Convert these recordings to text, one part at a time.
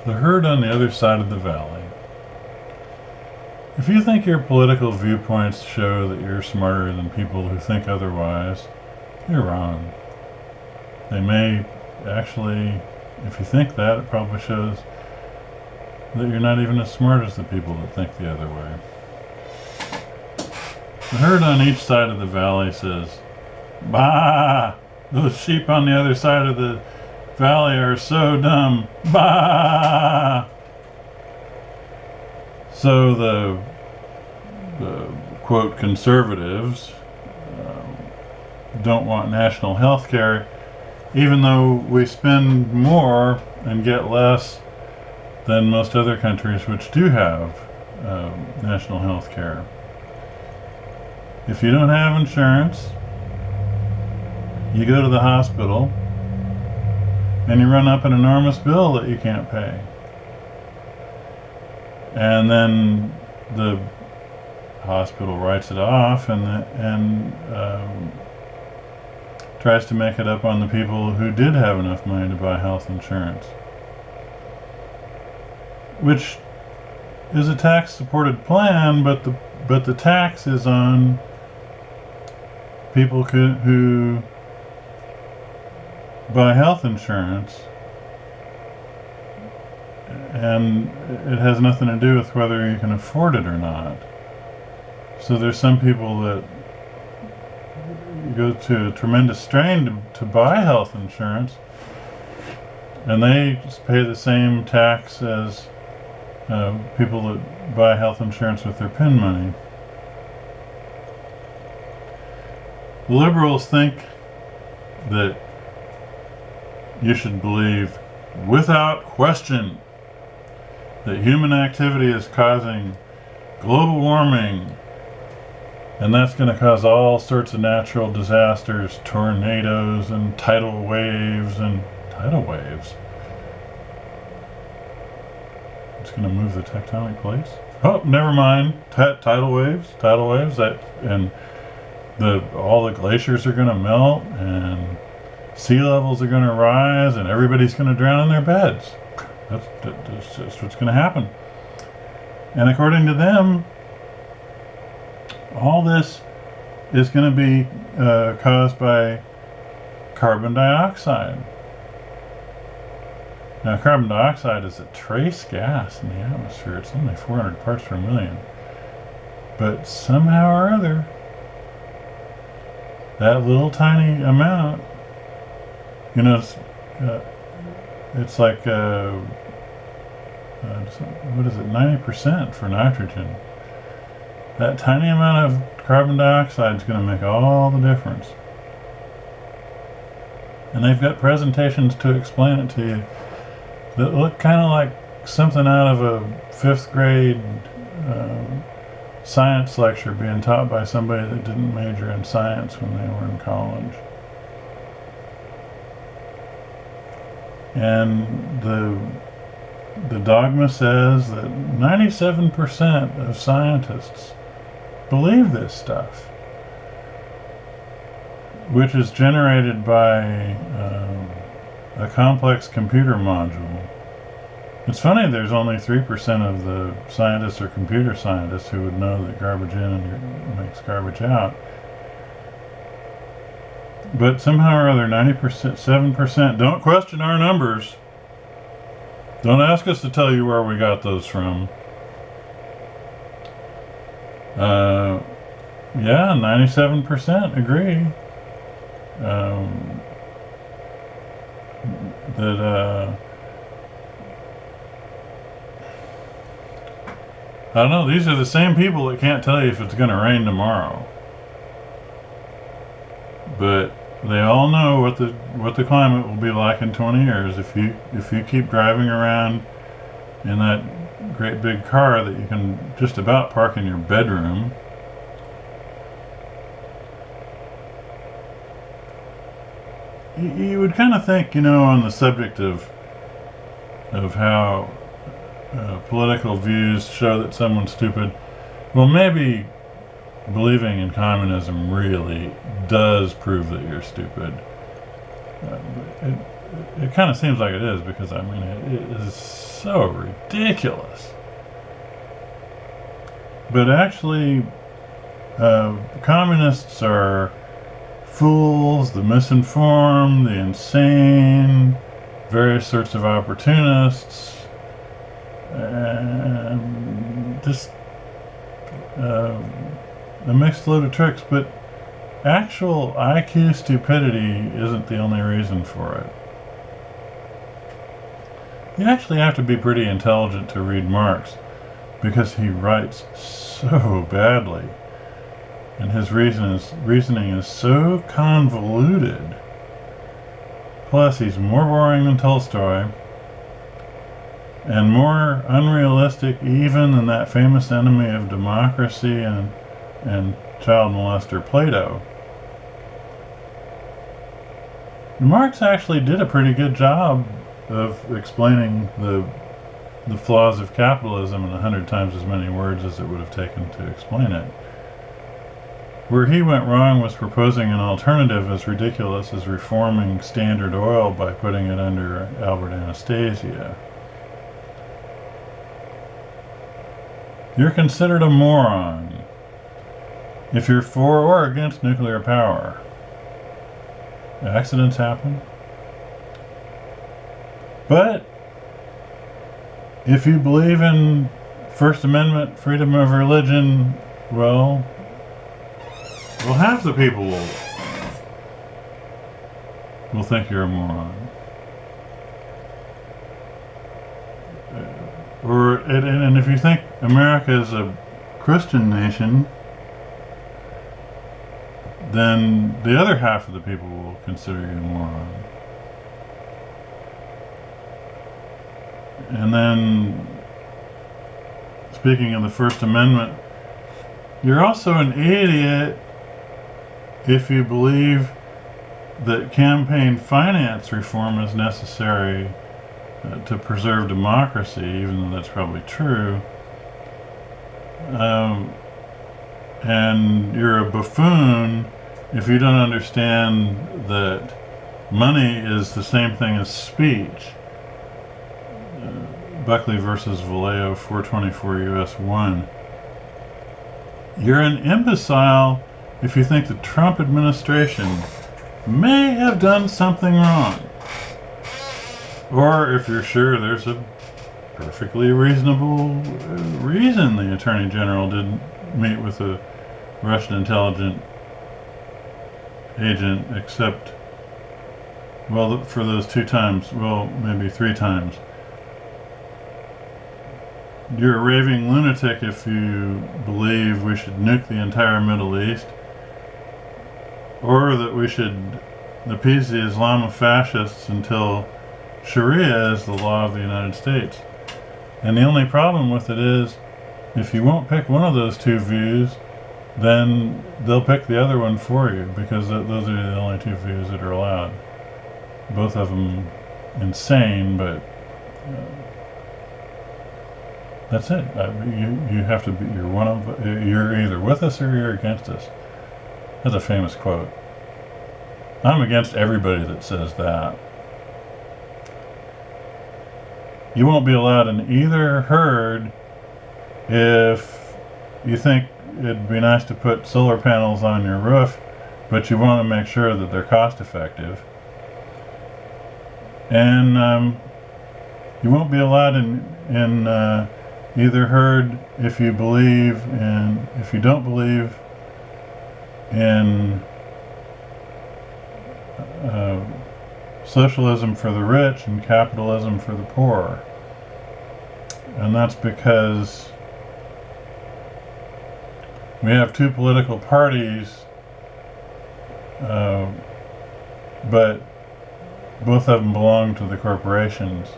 The herd on the other side of the valley. If you think your political viewpoints show that you're smarter than people who think otherwise, you're wrong. They may actually, if you think that, it probably shows that you're not even as smart as the people that think the other way. The herd on each side of the valley says, "Bah! Those sheep on the other side of the valley are so dumb. Bah!" So the quote conservatives don't want national health care, even though we spend more and get less than most other countries which do have national health care. If you don't have insurance, you go to the hospital and you run up an enormous bill that you can't pay. And then the hospital writes it off and tries to make it up on the people who did have enough money to buy health insurance, which is a tax-supported plan, but the tax is on people who buy health insurance, and it has nothing to do with whether you can afford it or not. So there's some people that go to a tremendous strain to buy health insurance, and they just pay the same tax as people that buy health insurance with their PIN money. Liberals think that you should believe without question that human activity is causing global warming, and that's going to cause all sorts of natural disasters, tornadoes and tidal waves. It's going to move the tectonic plates. Oh, never mind. Tidal waves. And all the glaciers are going to melt, and sea levels are going to rise, and everybody's going to drown in their beds. That's just what's going to happen. And according to them, all this is going to be caused by carbon dioxide. Now, carbon dioxide is a trace gas in the atmosphere. It's only 400 parts per million. But somehow or other, that little tiny amount, it's like, what is it, 90% for nitrogen. That tiny amount of carbon dioxide is going to make all the difference. And they've got presentations to explain it to you that look kind of like something out of a 5th grade science lecture being taught by somebody that didn't major in science when they were in college. And the dogma says that 97% of scientists believe this stuff, which is generated by a complex computer module. It's funny there's only 3% of the scientists or computer scientists who would know that garbage in makes garbage out. But somehow or other, 90%, 7%, don't question our numbers. Don't ask us to tell you where we got those from. Yeah, 97% agree that I don't know, these are the same people that can't tell you if it's going to rain tomorrow. But they all know what the climate will be like in 20 years if you keep driving around in that great big car that you can just about park in your bedroom. You would kind of think, on the subject of how political views show that someone's stupid, well, maybe believing in communism really does prove that you're stupid. It, it kind of seems like it is, because I mean it is so ridiculous. But actually, communists are fools, the misinformed, the insane, various sorts of opportunists, and just a mixed load of tricks. But actual IQ stupidity isn't the only reason for it. You actually have to be pretty intelligent to read Marx, because he writes so badly, and his reasoning is so convoluted. Plus, he's more boring than Tolstoy, and more unrealistic even than that famous enemy of democracy and child molester Plato. Marx actually did a pretty good job of explaining the flaws of capitalism in 100 times as many words as it would have taken to explain it. Where he went wrong was proposing an alternative as ridiculous as reforming Standard Oil by putting it under Albert Anastasia. You're considered a moron if you're for or against nuclear power. Accidents happen. But if you believe in First Amendment, freedom of religion, well, half the people will think you're a moron. And if you think America is a Christian nation, then the other half of the people will consider you a moron. And then, speaking of the First Amendment, you're also an idiot if you believe that campaign finance reform is necessary to preserve democracy, even though that's probably true. And you're a buffoon if you don't understand that money is the same thing as speech. Buckley versus Vallejo, 424 U.S. 1. You're an imbecile if you think the Trump administration may have done something wrong. Or if you're sure there's a perfectly reasonable reason the Attorney General didn't meet with a Russian intelligence agent, except, well, for those 2 times, well, maybe 3 times. You're a raving lunatic if you believe we should nuke the entire Middle East, or that we should appease the Islamofascists until Sharia is the law of the United States. And the only problem with it is, if you won't pick one of those 2 views, then they'll pick the other one for you, because those are the only 2 views that are allowed. Both of them insane, but that's it. You have to be. You're either with us or you're against us. That's a famous quote. I'm against everybody that says that. You won't be allowed in either herd if you think it'd be nice to put solar panels on your roof, but you want to make sure that they're cost effective. And you won't be allowed in either herd if you don't believe in socialism for the rich and capitalism for the poor. And that's because we have 2 political parties, but both of them belong to the corporations.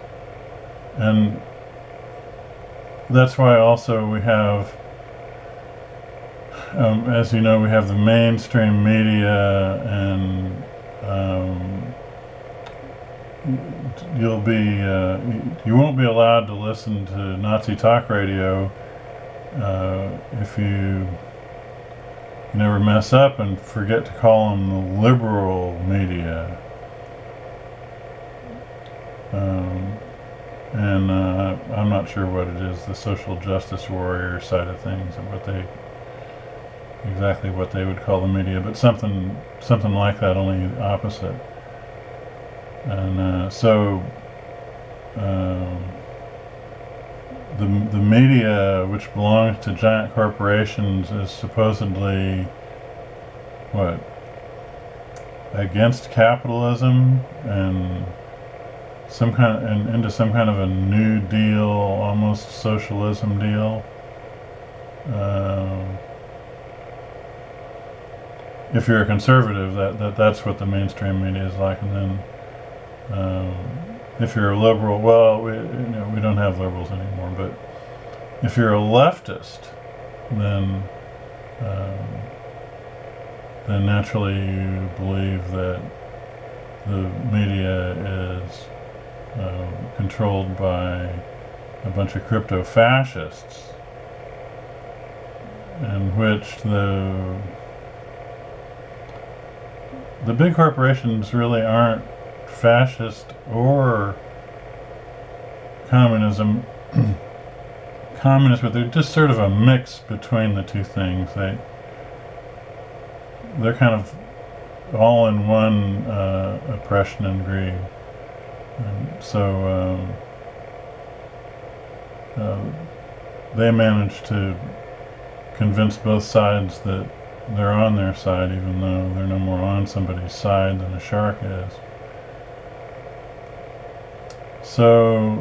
And that's why also we have, as you know, we have the mainstream media, and you won't be allowed to listen to Nazi talk radio if you never mess up and forget to call them the liberal media. And I'm not sure what it is, the social justice warrior side of things, and exactly what they would call the media, but something like that, only the opposite. And the media, which belongs to giant corporations, is supposedly what, against capitalism and into some kind of a New Deal, almost socialism deal. If you're a conservative, that's what the mainstream media is like, and then if you're a liberal, well, we don't have liberals anymore, but if you're a leftist, then naturally you believe that the media is controlled by a bunch of crypto fascists, in which the big corporations really aren't fascist or communist, but they're just sort of a mix between the two things. They're kind of all in one, oppression and greed. And so they manage to convince both sides that they're on their side, even though they're no more on somebody's side than a shark is. So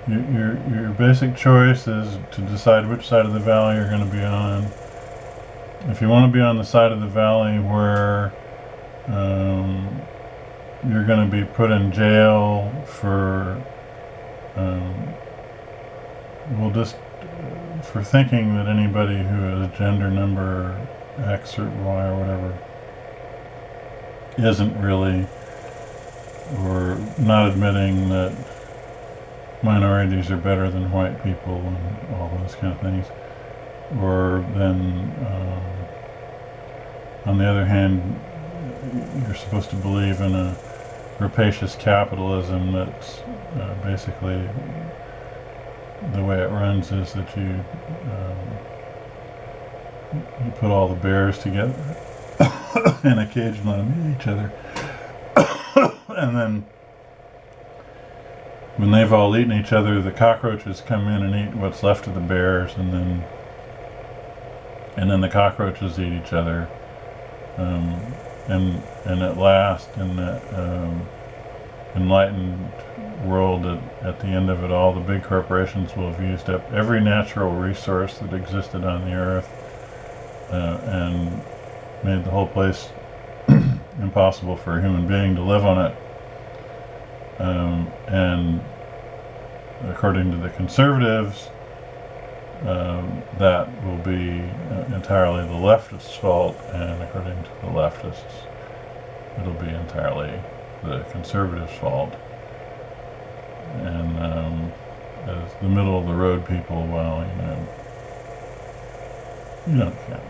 your basic choice is to decide which side of the valley you're going to be on. If you want to be on the side of the valley where you're going to be put in jail for for thinking that anybody who is gender number X or Y or whatever isn't really, or not admitting that minorities are better than white people and all those kind of things. Or then, on the other hand, you're supposed to believe in a rapacious capitalism that's basically the way it runs is that you put all the bears together in a cage and let them eat each other. And then when they've all eaten each other, the cockroaches come in and eat what's left of the bears, and then the cockroaches eat each other. And at last, in that enlightened world, at the end of it all, the big corporations will have used up every natural resource that existed on the earth, and made the whole place impossible for a human being to live on it. And according to the conservatives, that will be entirely the leftists' fault, and according to the leftists, it'll be entirely the conservatives' fault. And as the middle of the road people, well, you don't count.